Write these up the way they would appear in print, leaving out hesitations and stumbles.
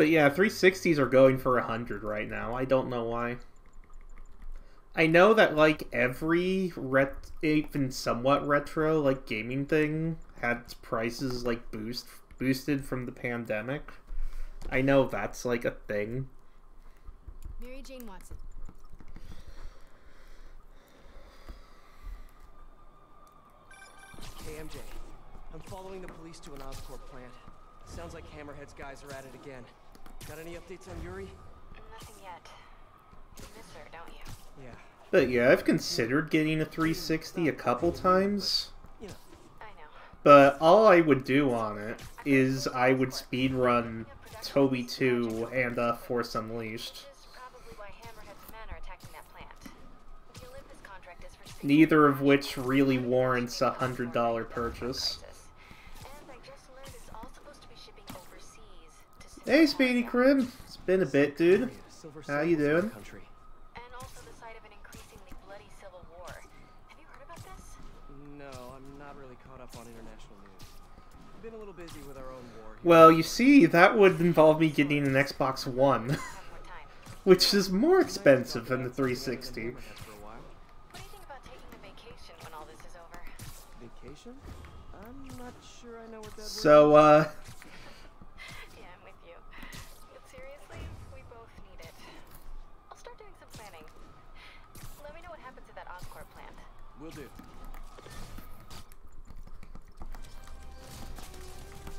But yeah, 360s are going for 100 right now. I don't know why. I know that, like, every even somewhat retro, like, gaming thing had prices, like, boosted from the pandemic. I know that's, like, a thing. Mary Jane Watson. Hey, MJ. I'm following the police to an Oscorp plant. Sounds like Hammerhead's guys are at it again. Got any updates on Yuri? Nothing yet. You miss her, don't you? Yeah. But yeah, I've considered getting a 360 a couple times. You know. I know. But all I would do on it is I would speedrun Toby 2 and Force Unleashed. Which is probably why Hammerhead's men are attacking that plant. The Olympus contract is for Neither of which really warrants a $100 purchase. And I just learned it's all supposed to be shipping overseas to Hey, Speedy Crib. It's been a bit, dude. How you doing? Country. And also the site of an increasingly bloody civil war. Have you heard about this? No, I'm not really caught up on international news. Been a little busy with our own war. Well, you see, that would involve me getting an Xbox One, Have more time. which is more expensive than the 360. Hammerhead for a while. What do you think about taking a vacation when all this is over? Vacation? I'm not sure I know what that So, Yeah, I'm with you. But seriously, we both need it. I'll start doing some planning. Let me know what happens at that Oscorp plant. will do.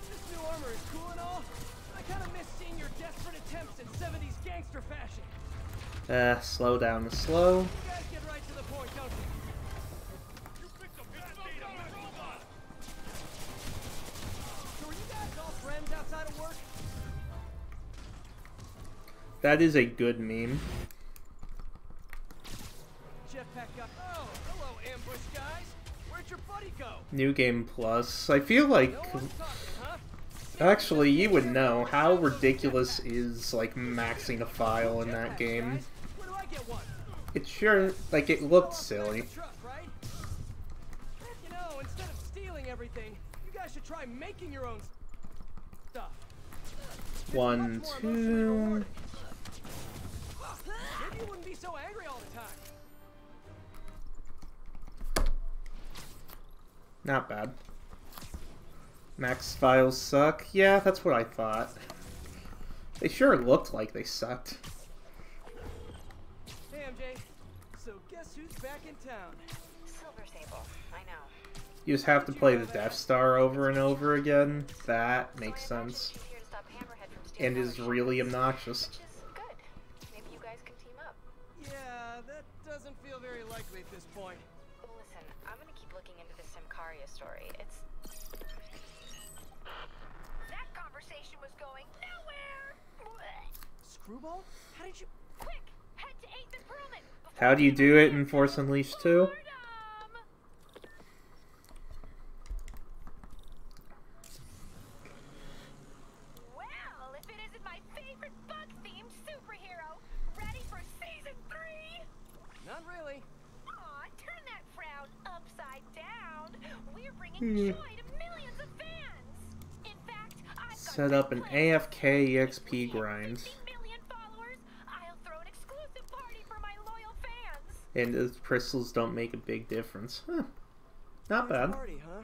This new armor is cool and all. I kind of miss seeing your desperate attempts in 70s gangster fashion. slow down the slow. You guys get right to the point, don't you? So are you guys all friends outside of work? That is a good meme. Jetpack guy. Oh, hello, ambush guys. Where'd your buddy go? New Game Plus. I feel like... No one's talking, huh? Actually, you would know how ridiculous is, like, maxing a file in that game. Guys, where do I get one? It sure... like, it looked silly. Trust, right? You know, instead of stealing everything, you guys should try making your own stuff. It's One, much more emotionally two... rewarding. Maybe you wouldn't be so angry all the time. Not bad. Max files suck? Yeah, that's what I thought. They sure looked like they sucked. Hey, MJ. So guess who's back in town? Silver Sable, I know. You just have to play the Death Star over and over again. That makes So I imagine sense. she's here to stop Hammerhead from stealing And is all her really shit, obnoxious. Which is good. Maybe you guys can team up. Yeah, that doesn't feel very likely at this point. Listen, I'm gonna keep looking into this Simcaria story. It's... That conversation was going nowhere! Screwball? How did you... Quick! Head to 8th and Perlman! How do you do it in Force Unleashed 2? Well, if it isn't my favorite bug-themed superhero, ready for season 3? Not really. Aw, turn that frown upside down. We're bringing joy to millions of fans. In fact, I've got Set up an AFK EXP grind. 50 million followers. I'll throw an exclusive party for my loyal fans. And the crystals don't make a big difference. Huh. Not bad. Party, huh?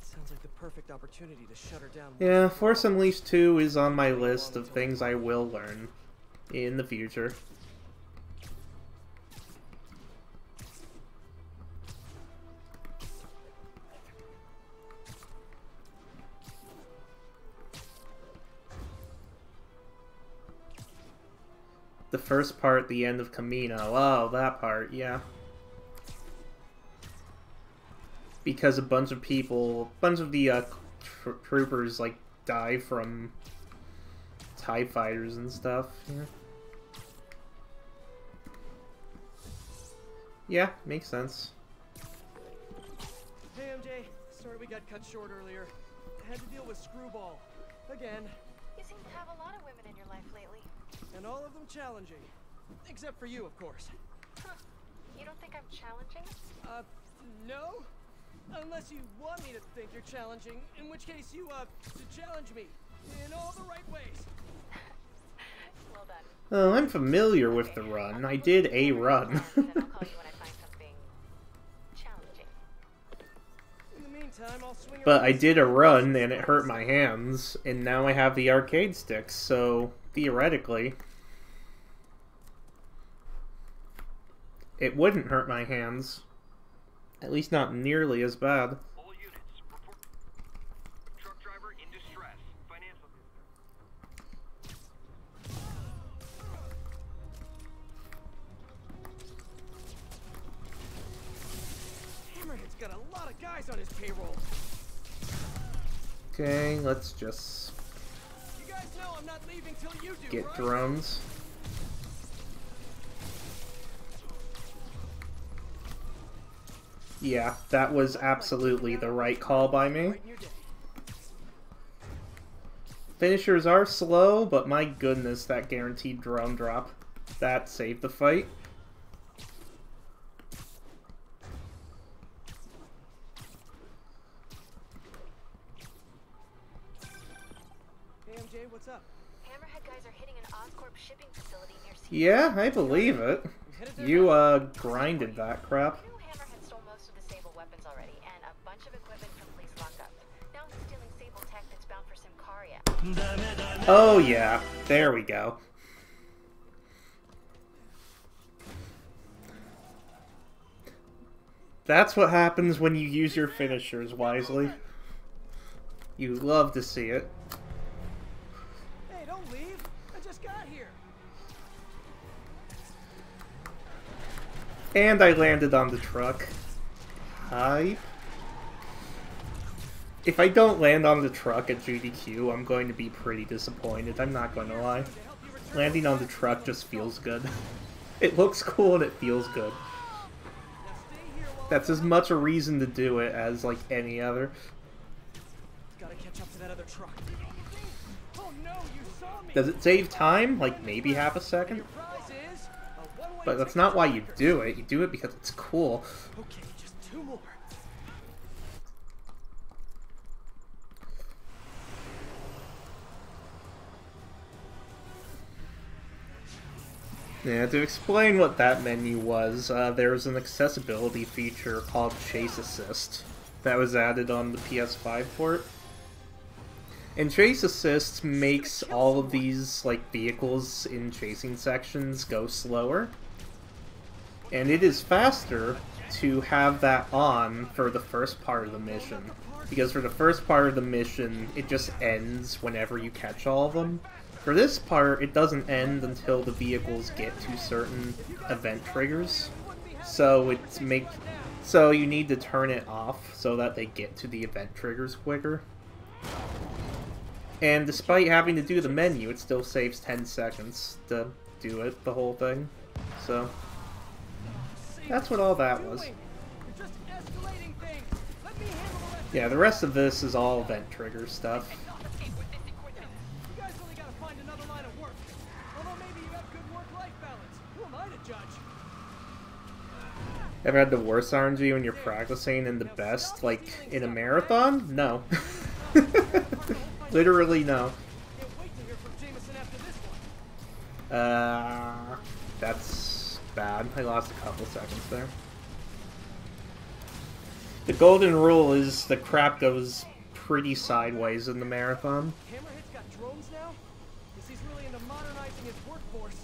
Sounds like the perfect opportunity to shut her down. Yeah, Force Unleashed 2 is on my list of things I will learn in the future. The first part, the end of Camino. Oh, that part, yeah. Because a bunch of people, a bunch of the troopers, like, die from TIE fighters and stuff. Yeah. Yeah, makes sense. Hey, MJ. Sorry we got cut short earlier. I had to deal with Screwball. Again. You seem to have a lot of women in your life lately. And all of them challenging. Except for you, of course. Huh. You don't think I'm challenging? No? Unless you want me to think you're challenging, in which case you, to challenge me. In all the right ways. Oh, I'm familiar with the run. I did a run. I'll call you when I find something challenging. In the meantime, I'll swing But around I and did see a what run else and it is hurt going my on. hands, and now I have the arcade sticks, so theoretically it wouldn't hurt my hands. At least not nearly as bad. All units, report truck driver in distress. Financial. Hammerhead's got a lot of guys on his payroll. Okay, let's just You guys know I'm not leaving till you do, get right? drones. Yeah, that was absolutely the right call by me. Right in your day. Finishers are slow, but my goodness, that guaranteed drone drop. That saved the fight. Hey, MJ, what's up? Hammerhead guys are hitting an Oscorp shipping facility near Yeah, I believe it. I'm headed there You, now. grinded that crap. I knew Hammerhead stole most of the Sable weapons already, and a bunch of equipment from police lockup. Now he's stealing Sable tech that's bound for Simcaria. Oh yeah, there we go. That's what happens when you use your finishers wisely. You love to see it. Hey, don't leave. I just got here. And I landed on the truck. Hype. If I don't land on the truck at GDQ, I'm going to be pretty disappointed, I'm not going to lie. Landing on the truck just feels good. It looks cool and it feels good. Now stay here while That's as much a reason to do it as, like, any other. gotta catch up to that other truck. Oh no, you saw me. Does it save time? Like, maybe half a second? Your prize is a one-way But that's ticket not to why you Yonkers. do it. You do it because it's cool. Okay, just two more. Yeah, to explain what that menu was, there was an accessibility feature called Chase Assist that was added on the PS5 port. And Chase Assist makes all of these, like, vehicles in chasing sections go slower. And it is faster to have that on for the first part of the mission. Because for the first part of the mission, it just ends whenever you catch all of them. For this part, it doesn't end until the vehicles get to certain event triggers. So so you need to turn it off so that they get to the event triggers quicker. And despite having to do the menu, it still saves 10 seconds to do it, the whole thing. So that's what all that was. You're just escalating things. Let me handle the rest. Yeah, the rest of this is all event trigger stuff. You guys really gotta find another line of work. Although maybe you have good work-life balance. Who am I to judge? Ever had the worst RNG when you're practicing and the best, like, in a marathon? No. Literally no. Can't wait to hear from Jameson after this one. That's bad. I lost a couple seconds there. The golden rule is the crap goes pretty sideways in the marathon. Hammerhead's got drones now? Guess he's really into modernizing his workforce.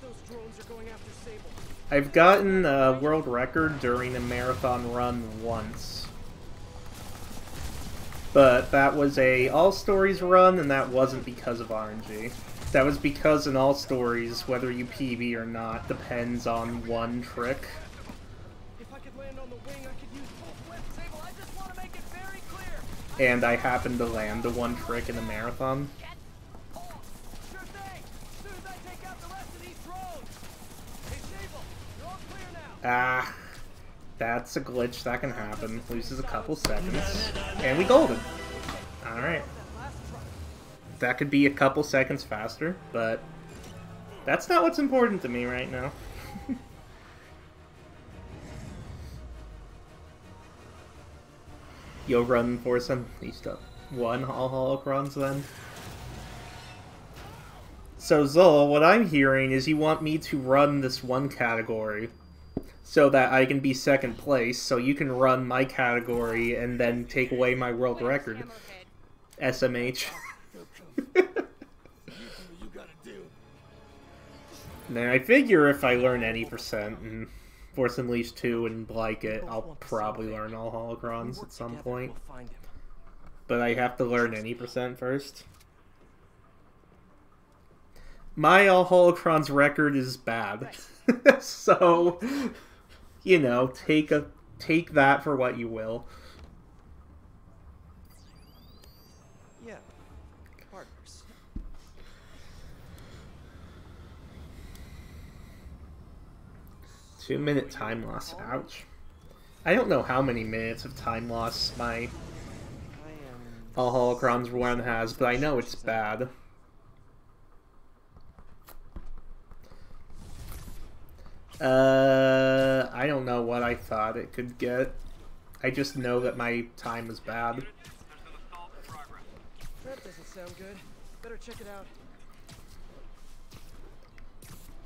Those drones are going after Sable. I've gotten a world record during a marathon run once. But that was a All Stories run, and that wasn't because of RNG. That was because in All Stories, whether you PB or not, depends on one trick. If I could land on the wing, I could use full flip, Sable. I just want to make it very clear. And I happened to land the one trick in a marathon. Sure thing. As soon as I take out the rest of these drones. Hey, Sable, you're all clear now. That's a glitch that can happen. Loses a couple seconds. And we golden. Alright. That last truck. That could be a couple seconds faster, but that's not what's important to me right now. You'll run for some at least one all holocrons then. So Zol, what I'm hearing is you want me to run this one category so that I can be second place, so you can run my category and then take away my world record. SMH. Then I figure if I learn any percent and Force Unleashed 2 and like it, I'll probably learn all holocrons at some point. But I have to learn any percent first. My all holocrons record is bad. So, you know, take that for what you will. Yeah, partners. 2-minute time loss. Ouch. I don't know how many minutes of time loss my all holocrons one has, but I know it's bad. I don't know what I thought it could get. I just know that my time is bad. That doesn't sound good. Better check it out.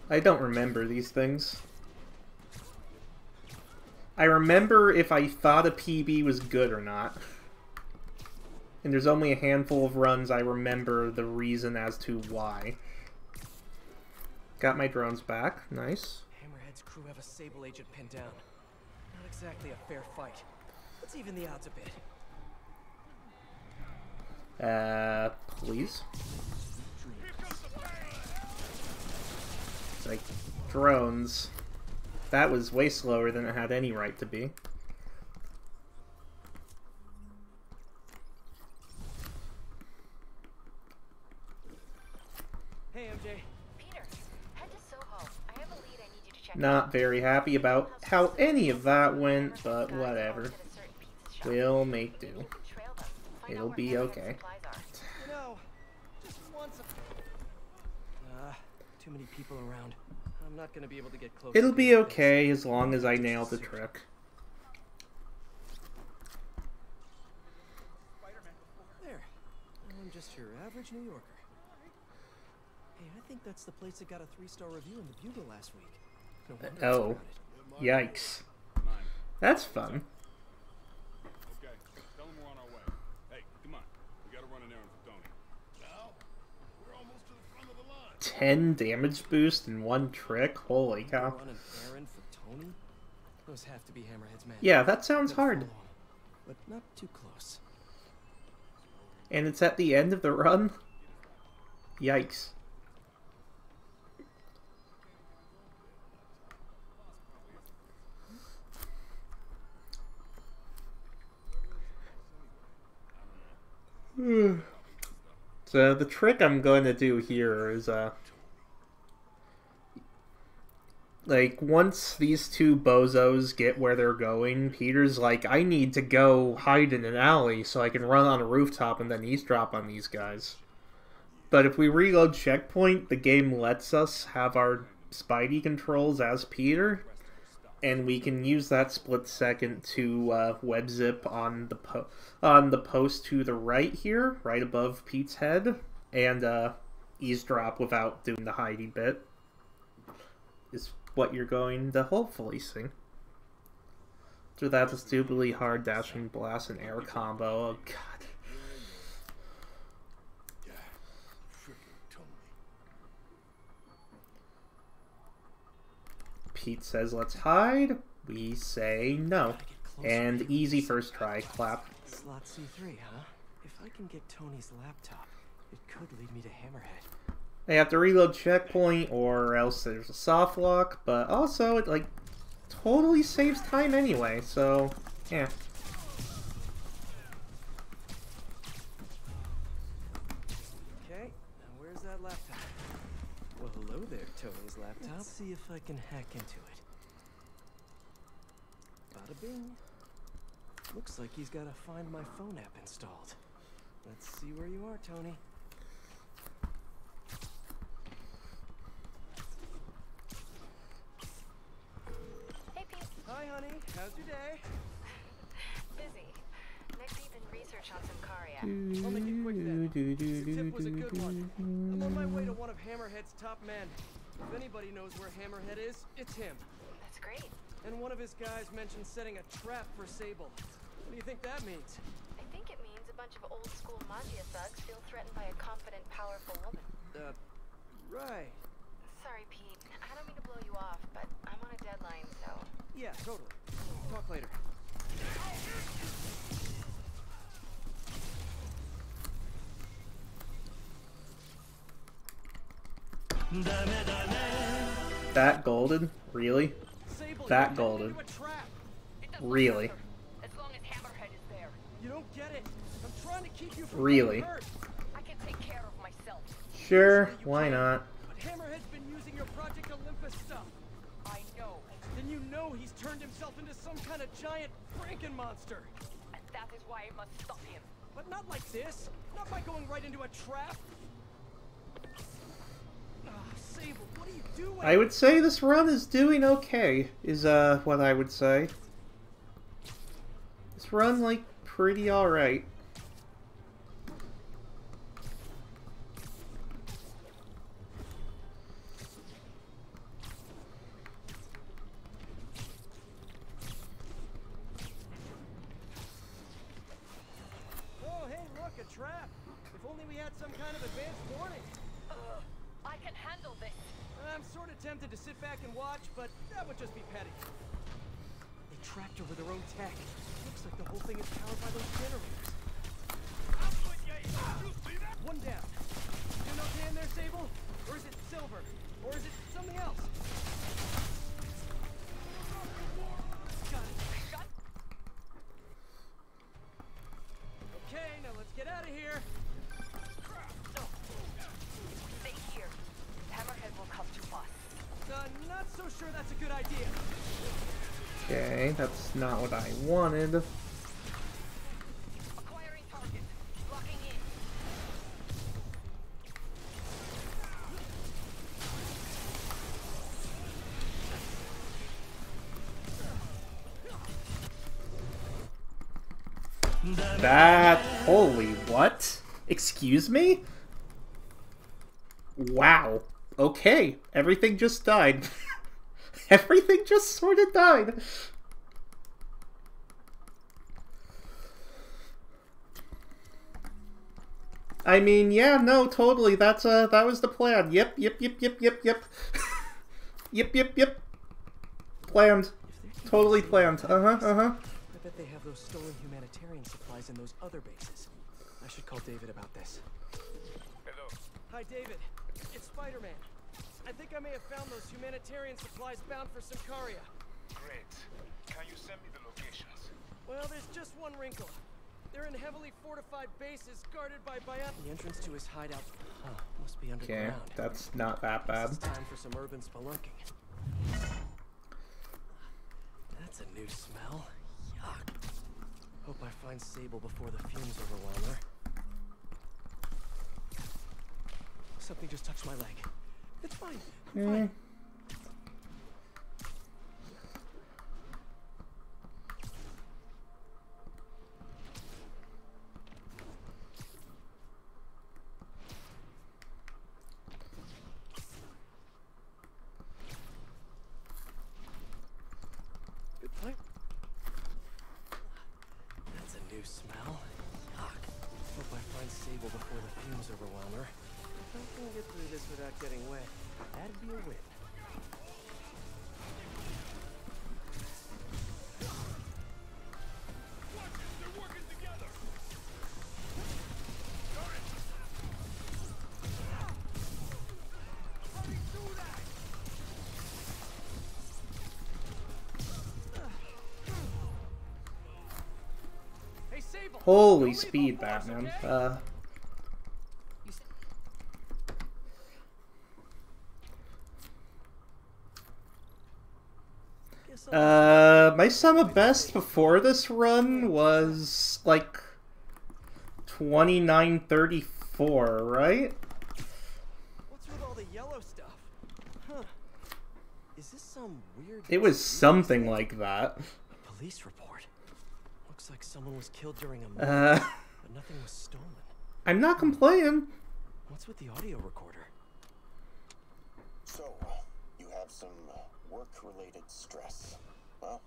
I don't remember these things. I remember if I thought a PB was good or not. And there's only a handful of runs I remember the reason as to why. Got my drones back. Nice. Hammerhead's crew have a Sable agent pinned down. Not exactly a fair fight. Let's even the odds a bit. Please? It's like, drones. That was way slower than it had any right to be. Hey, MJ. Peter, head to Soho. I have a lead I need you to check Not out. very happy about how any of that went, but whatever. We'll make do. You can trail them. Find It'll out be where okay. supplies are. You know, just once. Too many people around. I'm not gonna be able to get close. It'll to be these okay as long as I nail the trick. There. I'm just your average New Yorker. Hey, I think that's the place that got a 3-star review in the Bugle last week. No wonder it's Oh. crowded. Yikes. That's fun. Okay, tell him we're on our way. Hey, come on. We gotta run an errand for Tony. Now, we're almost to the front of the line. 10 damage boost in one trick? Holy cow. Run an errand for Tony? Those have to be Hammerhead's men. Yeah, that sounds Gotta hard. follow 'em, but not too close. And it's at the end of the run? Yikes. So the trick I'm going to do here is, like, once these two bozos get where they're going, Peter's like, I need to go hide in an alley so I can run on a rooftop and then eavesdrop on these guys. But if we reload checkpoint, the game lets us have our Spidey controls as Peter, and we can use that split second to web zip on the post to the right here, right above Pete's head, and eavesdrop without doing the hidey bit. Is what you're going to hopefully see. So that's a stupidly hard dashing blast and air combo. Oh god. Pete says let's hide. We say no. And easy first try. Clap. Slot C3, huh? If I can get Tony's laptop, it could lead me to Hammerhead. They have to reload checkpoint or else there's a soft lock, but also it like totally saves time anyway, so yeah. Okay, now where's that laptop? Well, hello there, Tony's laptop. Let's see if I can hack into it. Bada bing. Looks like he's got a Find My Phone app installed. Let's see where you are, Tony. Hey, Pete. Hi, honey. How's your day? Busy. Next even research on Symkaria. I'll make it quick then. This tip was a good one. I'm on my way to one of Hammerhead's top men. If anybody knows where Hammerhead is, it's him. That's great. And one of his guys mentioned setting a trap for Sable. What do you think that means? I think it means a bunch of old school mafia thugs feel threatened by a confident, powerful woman. Right. Sorry, Pete. I don't mean to blow you off, but I'm on a deadline, so... Yeah, totally. Talk later. That golden? Really? Sable, That you're golden. into a trap. Really? As long as Hammerhead is there, You don't get it. I'm trying to keep you from Really? getting hurt. I can take care of myself. Sure, why not? But Hammerhead's been using your Project Olympus stuff. I know, Then you know he's turned himself into some kind of giant Franken monster. and that is why I must stop him. But not like this. Not by going right into a trap. Sable, what are you doing? I would say this run is doing okay, is what I would say. This run, like, pretty alright. Oh, hey, look, a trap. If only we had some kind of advanced warning. I can handle this. I'm sort of tempted to sit back and watch, but that would just be petty. They trapped her with their own tech. Looks like the whole thing is powered by those generators. One down. You know okay in there, Sable? Or is it silver? Or is it something else? Got it. Okay, now let's get out of here. Stay here. Hammerhead will come to us. Not so sure that's a good idea. Okay, that's not what I wanted. Acquiring target. Locking in. That... Holy what? Excuse me? Wow. Okay, everything just died. Everything just sort of died. I mean, yeah, no, totally. That was the plan. Yep. Yep. Planned. Totally planned. Uh-huh. I bet they have those stolen humanitarian supplies in those other bases. I should call David about this. Hello. Hi, David. It's Spider-Man. I think I may have found those humanitarian supplies bound for Symkaria. Great. Can you send me the locations? Well, there's just one wrinkle. They're in heavily fortified bases guarded by biot. The entrance to his hideout must be Okay, underground. that's not that bad. It's time for some urban spelunking. That's a new smell. Yuck. Hope I find Sable before the fumes overwhelm her. Something just touched my leg. It's fine. I'm fine. Good point. That's a new smell. Yuck. Hope I find Sable before the fumes overwhelm her. If I can get through this without getting wet, that'd be a win. They're working together. Hey, Sable! Holy Don't leave speed, on force, Batman. okay? Guess I'll My summer best before this run was, like, 2934, right? What's with all the yellow stuff? Huh. Is this some weird... It was something like that. A police report? Looks like someone was killed during a move, but nothing was stolen. I'm not complaining. What's with the audio recorder? So, you have some work-related stress. Well,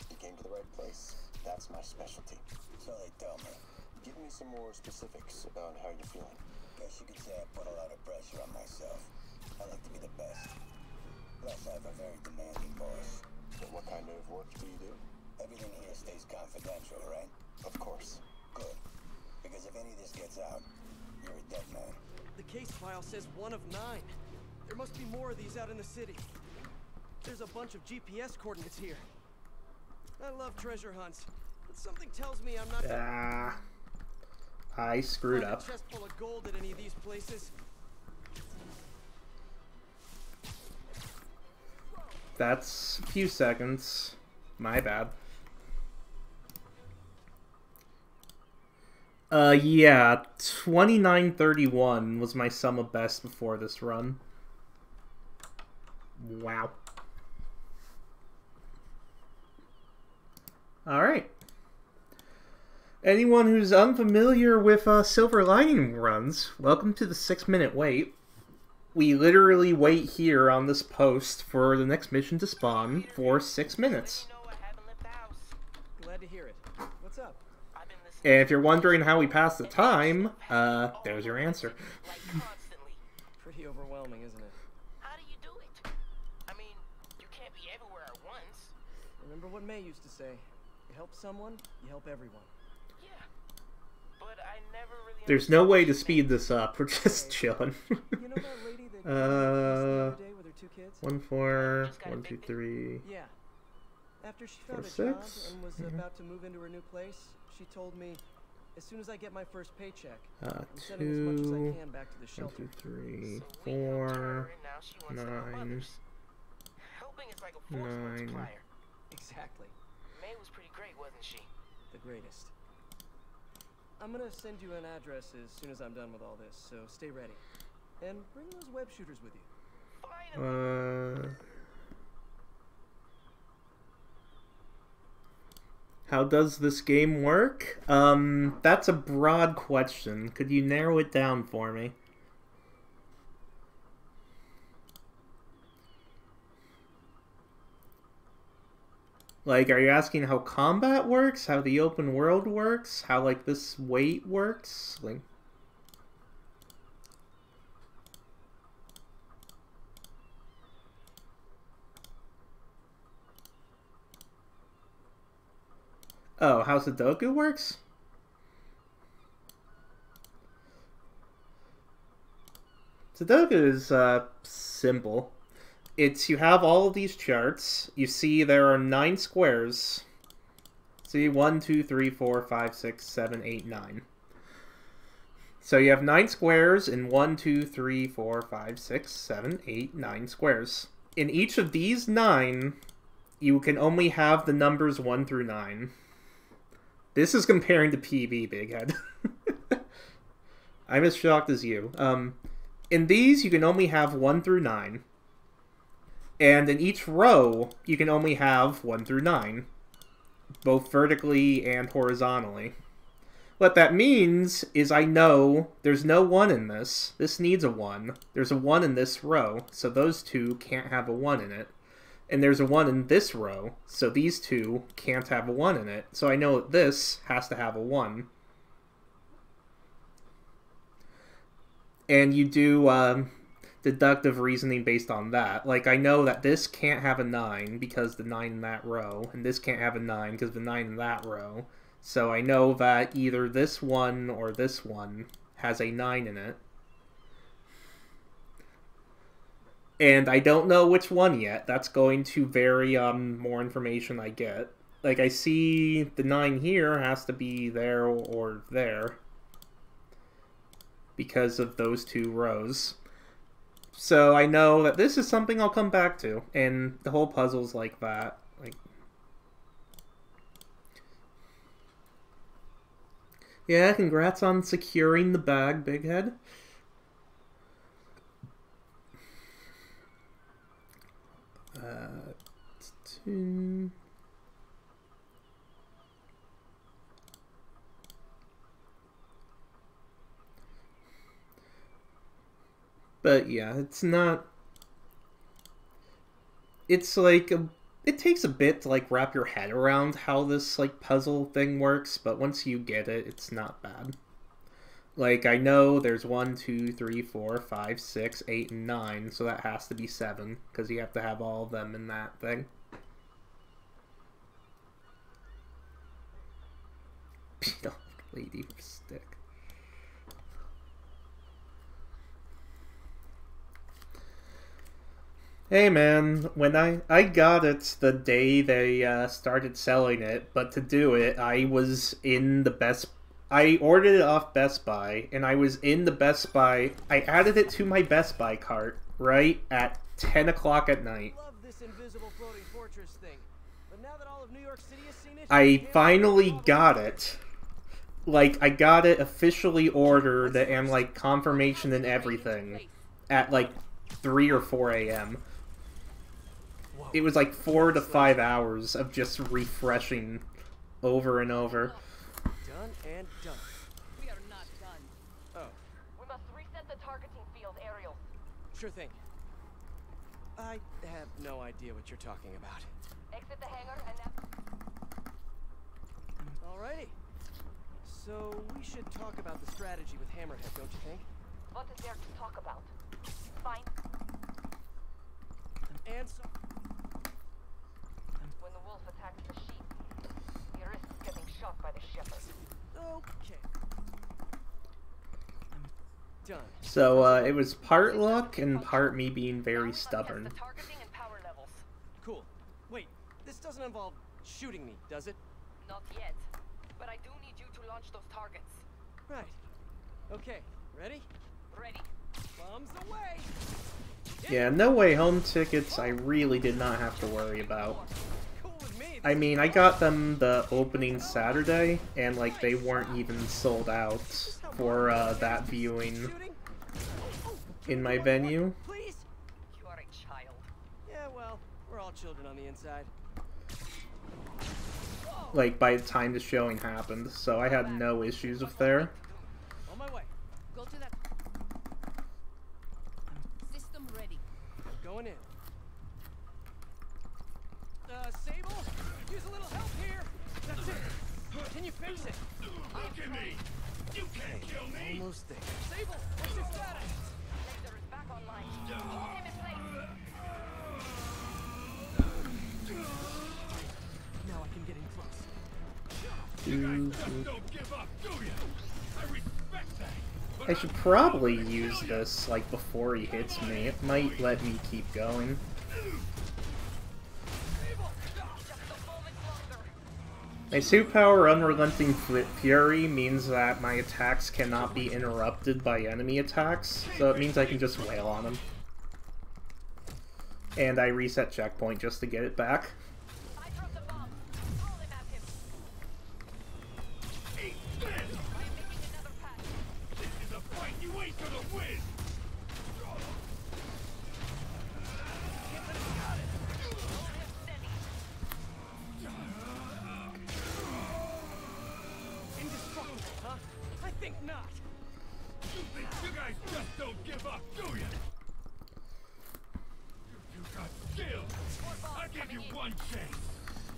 you came to the right place. That's my specialty. So they tell me. Give me some more specifics about how you're feeling. Guess you could say I put a lot of pressure on myself. I like to be the best. Plus, I have a very demanding boss. So what kind of work do you do? Everything here stays confidential, right? Of course. Good. Because if any of this gets out, you're a dead man. The case file says 1 of 9. There must be more of these out in the city. There's a bunch of GPS coordinates here. I love treasure hunts, but something tells me I'm not I screwed up. A chest full of gold at any of these places. That's a few seconds. My bad. Yeah, 2931 was my sum of best before this run. Wow. Alright. Anyone who's unfamiliar with Silver Lining runs, welcome to the 6-minute wait. We literally wait here on this post for the next mission to spawn for 6 minutes. Glad to hear it. What's up? And if you're wondering how we pass the time, there's your answer. Pretty overwhelming, isn't it? How do you do it? I mean, you can't be everywhere at once. Remember what May used to say. You help someone, you help everyone. Yeah. But I never really There's no way to speed this up. We're just chilling. You know that lady that came the other day with her 2 kids? 1 4 1 2 3. Yeah. After she found a 4 job 6. and was about to move into her new place, she told me, as soon as I get my first paycheck, I'm sending as much as I 2 can back to the 1 shelter. 2 3 So we helped 4 her, and now she wants to help 9 others. Helping is like a force 9. multiplier. Exactly. May was pretty great, wasn't she? The greatest. I'm gonna send you an address as soon as I'm done with all this, so stay ready. And bring those web shooters with you. Finally. How does this game work? That's a broad question. Could you narrow it down for me? Like, are you asking how combat works? How the open world works? How, like, this wait works? Like... Oh, how Sudoku works? Sudoku is simple. It's you have all of these charts. You see there are 9 squares. See 1, 2, 3, 4, 5, 6, 7, 8, 9. So you have 9 squares in 1, 2, 3, 4, 5, 6, 7, 8, 9 squares. In each of these 9, you can only have the numbers 1 through 9. This is comparing to PB, Big Head. I'm as shocked as you. In these, you can only have 1 through 9. And in each row, you can only have 1 through 9. Both vertically and horizontally. What that means is I know there's no 1 in this. This needs a 1. There's a 1 in this row, so those two can't have a 1 in it. And there's a 1 in this row, so these two can't have a 1 in it. So I know that this has to have a 1. And you do deductive reasoning based on that. Like, I know that this can't have a 9 because the 9 in that row, and this can't have a 9 because the 9 in that row. So I know that either this one or this one has a 9 in it. And I don't know which one yet. That's going to vary on more information I get. Like, I see the 9 here has to be there or there. Because of those 2 rows. So I know that this is something I'll come back to. And the whole puzzle's like that. Like, yeah, congrats on securing the bag, Big Head. But yeah, it's not... It's like... It takes a bit to like wrap your head around how this like puzzle thing works, but once you get it, it's not bad. Like, I know there's 1, 2, 3, 4, 5, 6, 8, and 9, so that has to be 7, because you have to have all of them in that thing. Beat up lady with a stick. Hey man, when I got it the day they started selling it, but to do it, I was in the I ordered it off Best Buy, and I was in the Best Buy. I added it to my Best Buy cart, right, at 10 o'clock at night. Love this invisible floating fortress thing. But now that all of New York City has seen it, I finally got it. Like, I got it officially ordered and, like, confirmation and everything at, like, 3 or 4 a.m. It was, like, 4 to 5 hours of just refreshing over and over. Done and done. We are not done. Oh, We must reset the targeting field, Ariel. sure thing. I have no idea what you're talking about. Exit the hangar and now... Alrighty. So we should talk about the strategy with Hammerhead, don't you think? What is there to talk about? Fine. And so... When the wolf attacks the sheep, he risks getting shot by the shepherd. Okay. Done. So, it was part luck and part me being very stubborn. The targeting and power levels. Cool. Wait, this doesn't involve shooting me, does it? Not yet. But I do need you to launch those targets. Right. Okay, ready? Ready. Bombs away! Yeah, No Way Home tickets I really did not have to worry about. Cool with me. I mean, I got them the opening Saturday, and, like, they weren't even sold out for, that viewing Shooting? in my venue. Please? You are a child. Yeah, well, we're all children on the inside. Like, by the time the showing happened, so I had no issues with there. On my way. Go to that. System ready. Going in. Sable? Use a little help here. That's it. Can you fix it? Look at me! You can't kill me! Almost there. Sable, what's your status? Laser is back online. Hold him in place. Now I can get in close. You guys just don't give up, do you? I respect that. I should probably use this, like, before he hits me. It might let me keep going. My suit power, Unrelenting Fury, means that my attacks cannot be interrupted by enemy attacks, so it means I can just wail on them. And I reset checkpoint just to get it back. I dropped the bomb. Throw them at him. Eat this! I am making another pass. This is a fight you ain't gonna win! Hold him steady. Indestructible, huh? I think not. You think you guys just don't give up, do you? You got skill! I give you one chance!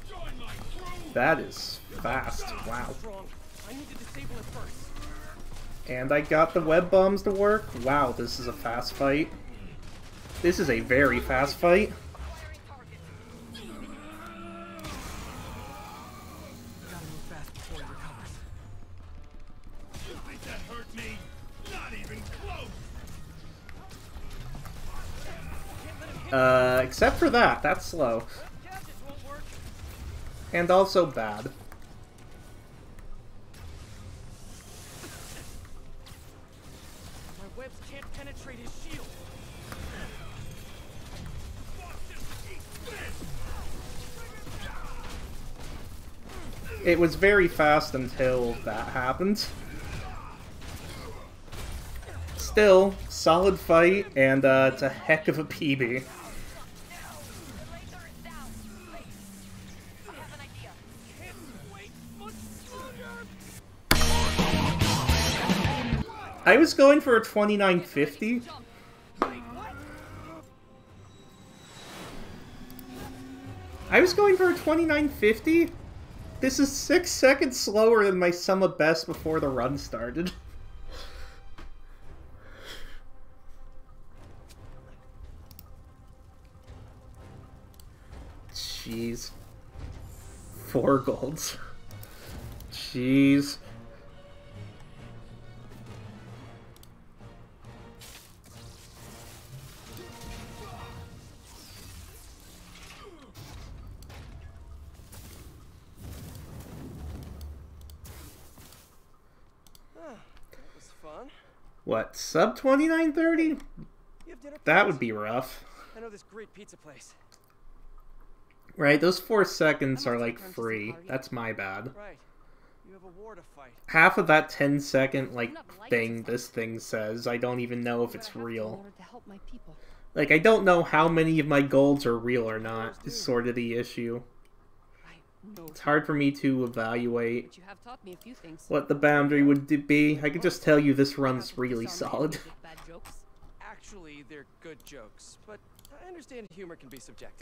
Join my crew! That is fast, wow. Strong. I need to disable it first. And I got the web bombs to work. Wow, this is a fast fight. This is a very fast fight. Acquiring target. Gotta move fast before he recovers. You think that hurt me? Not even close! Except for that, that's slow. Gadgets won't work. And also bad. My webs can't penetrate his shield. It was very fast until that happened. Still, solid fight, and it's a heck of a PB. The laser is down. Wait. I have an idea. Can't wait much longer. I was going for a 2950, I was going for a 29.50? This is 6 seconds slower than my sum of best before the run started. Jeez. 4 golds. Jeez. That was fun. What, sub 29.30? You have dinner That plans? would be rough. I know this great pizza place. Right, those 4 seconds are like free. That's my bad. Right. You have a war to fight. Half of that 10-second like thing this thing says, I don't even know if it's real. Like, I don't know how many of my golds are real or not, is sort of the issue. It's hard for me to evaluate what the boundary would be. I can just tell you this run's really solid. Actually, they're good jokes, but I understand humor can be subjective.